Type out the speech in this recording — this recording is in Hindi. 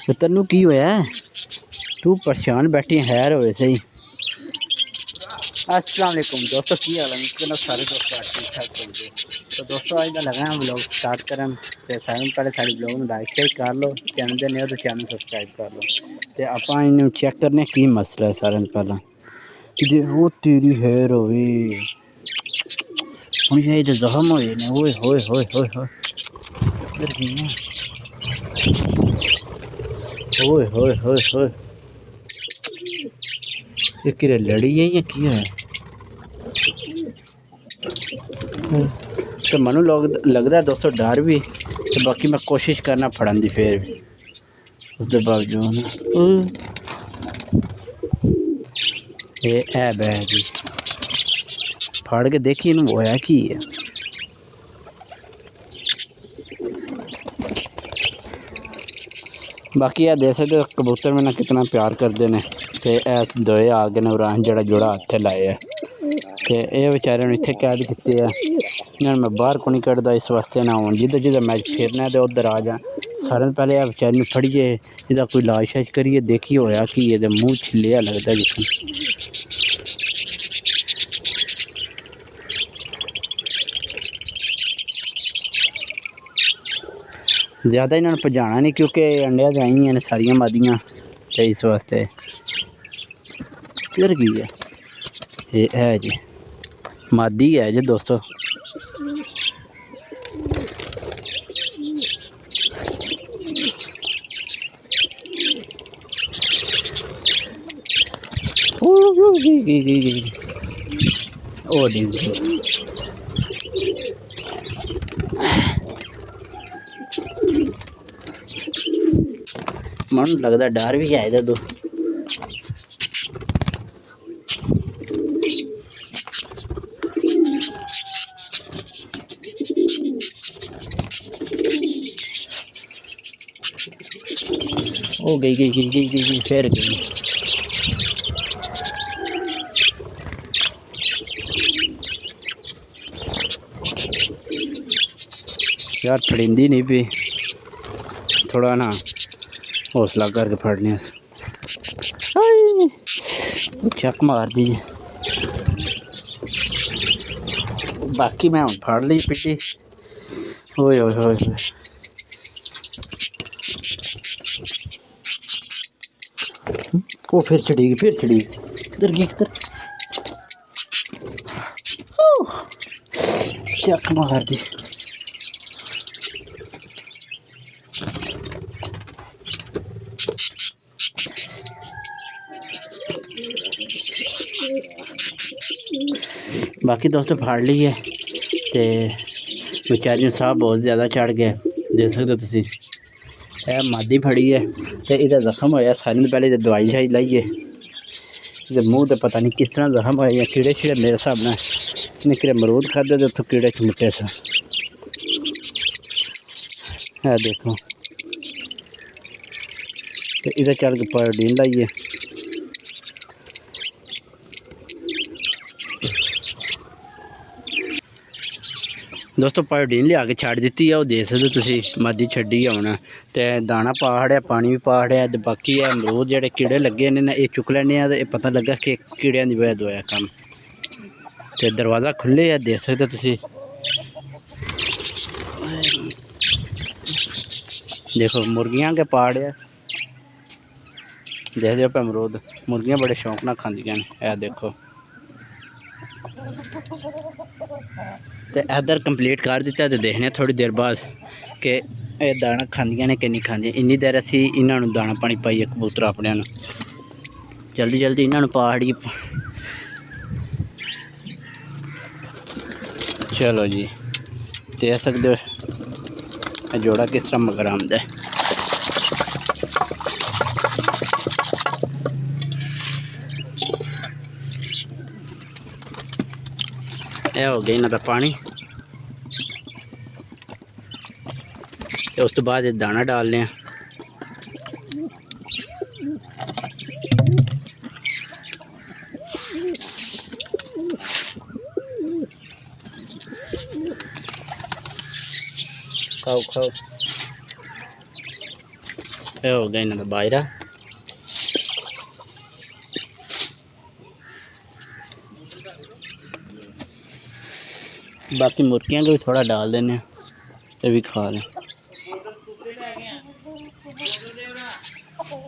तो तेनू की होया तू परेशान बैठी हैर होए सही। अस्सलाम वालेकुम दोस्तों, की हाल है? सारे दोस्त ठीक ठाक चलते। तो दोस्तों आज का लगा ब्लॉग स्टार्ट करन ते सारे पहले सारे ब्लॉग में लाइक शेयर कर लो, चैनल दे नए हो तो चैनल सब्सक्राइब कर लो। ते आपां इन्हू चेक करने की मसला है। सारे पहला जे वो तेरी हैर होवे हुण ये तो जख्म होए ने। ओए होए होए होए होए इधर की ओए होए होए होए ये किरे लड़ी है या की है? तो मनु लगता है दोस्तों डर भी, तो बाकी मैं कोशिश करना फड़न दी फिर भी उसके बावजूद ये है बैग जी फाड़ के देखी इन होया की है। बाकी यह देख सकते कबूतर में ना कितना प्यार करते हैं। तो दोए आ गए ने उरान जड़ा जोड़ा हथे लाए है। तो ये बेचारे ने इतने कैद किए है। इन्होंने मैं बाहर को नहीं कढ़दा इस वास्ते ना हूँ जिधर जिधर मैच फिरना है तो उधर आ जा। सारे पहले यह बेचारे फड़िए इसका कोई इलाज शाज करिए देखिए होया कि ये मूँह छिलिया लगता जिसमें। ज़्यादा इन्होंने भजाना नहीं क्योंकि अंडिया तो आई हैं सारिया मादियाँ। तो इस वास्ते किधर की है ये है जी मादी है जी दोस्तों। ओ मन लगता डर भी है इधर दो। ओ गई फिर गई। यार फड़िंदी नहीं पी, थोड़ा ना हौसला करके फड़ने चक मार दीजिए। बाकी मैं हम फड़ ली पिटी। ओए ओए ओए वो फिर चढ़ी इधर की इधर चक मार दी। बाकी दोस्तों फाड़ ली है तो बेचारी साह बहुत ज़्यादा चढ़ गया। देख सकते हो तुसी यह मादी फड़ी है तो यदा जख्म होया सारे पहले दवाई शाई लाइए। मूँह तो पता नहीं किस तरह जख्म होया या कीड़े शीड़े मेरे हिसाब न इन्हें किरे मरूद खाते तो उतों कीड़े चमुटे सा। है देखो तो इधर चल के पायोडीन लाइए। दोस्तों पायोडीन लिया के छड़ दी है। वो देख सकते तुसी मादी छड़ी आना तो दाना पा खड़िया पानी भी पा खड़िया। तो बाकी है अमरूद जेडे कीड़े लगे ने ये चुक लैने तो पता लगा कि कीड़िया की वजह दोया काम। तो दरवाज़ा खुले है देख सकते तुसी देखो मुर्गियां के पाड़ है। देख दो पे अमरूद मुर्गियां बड़े शौक ना खांदियां ने। देखो तो इधर कंप्लीट कर दिता तो देखने थोड़ी देर बाद कि ये दाना खांदियां ने कि नहीं खांदियां। इन्नी देर असी इन्हों दाना पानी पाइए कबूतर अपने जल्दी जल्दी इन्हों पहाड़ी। चलो जी देख सकते हो जोड़ा किस तरह मगर आमदा है। यह हो गया इन्हों का पानी। उस तो बाद दाना डालने हैं। खाओ खाओ ये हो गया इन्होंने बाजरा। बाकी मुर्गियां को भी थोड़ा डाल देने, ये भी खा लें।